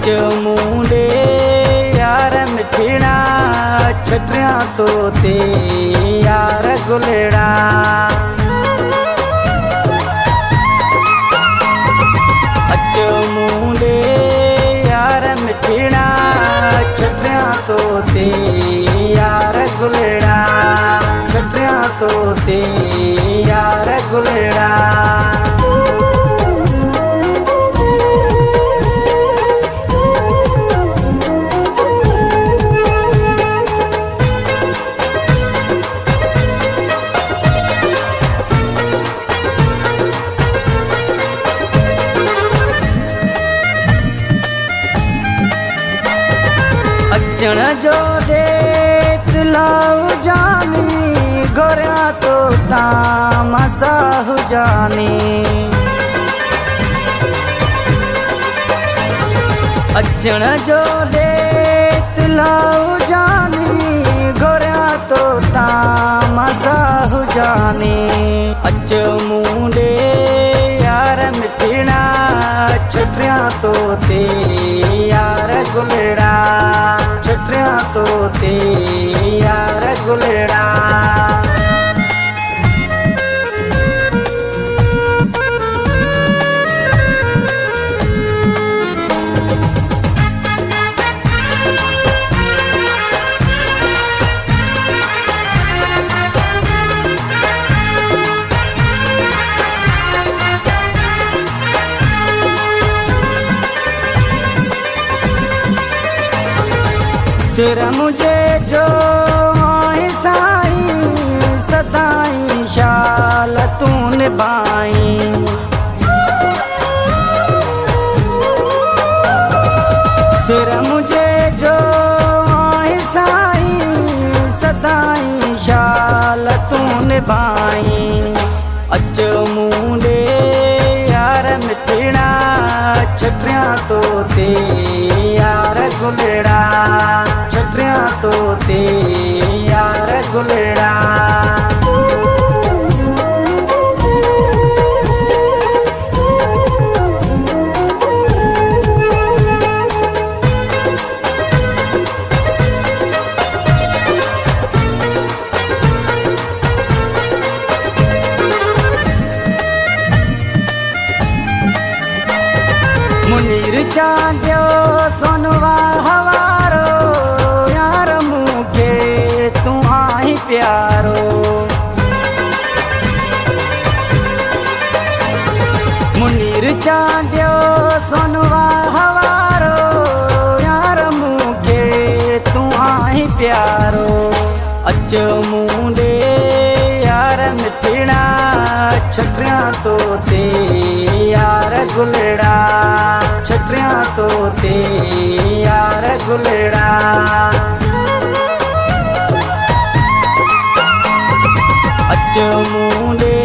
अच मुंडे यार मिठड़ा छटिया तो ते यार गुलड़ा। अच मुंडे यार मिठड़ा छटिया तो ते यार गुलड़ा। छटिया तो ते यार गुलड़ा। अचण जो देत लाऊ जानी गोरिया तो तामसाहु जानी। अचण जो देत लाऊ जानी गोरिया तो तामसाहु जानी। अच मुंडे यार मिठड़ा छटिया तो ते यार गुलड़ा। छटिया तो ते यार गुलड़ा। सिर मुझे जो साई सदाई शाल तू निभाई। सिर मुझे जो साई सदाई शाल तू निभाई। अच मुंडे यार मिठड़ा छटिया तो ते यार गुलड़ा। छटिया तो ते यार गुलड़ा। मुनीर चांदियो सोनवा हवारो यार मुखे तू आई प्यारो। मुनीर चांदियो सोनवा हवारो यार मुखे तू आई प्यारो। अच मुंडे यार मिठड़ा छटिया तो ते यार गुलड़ा। छटिया तो ते यार गुलड़ा। अच मुंडे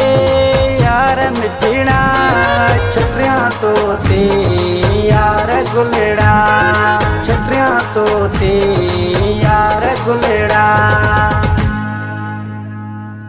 यार मिठड़ा छटिया तो ते यार गुलड़ा। छटिया तो ते यार गुलड़ा।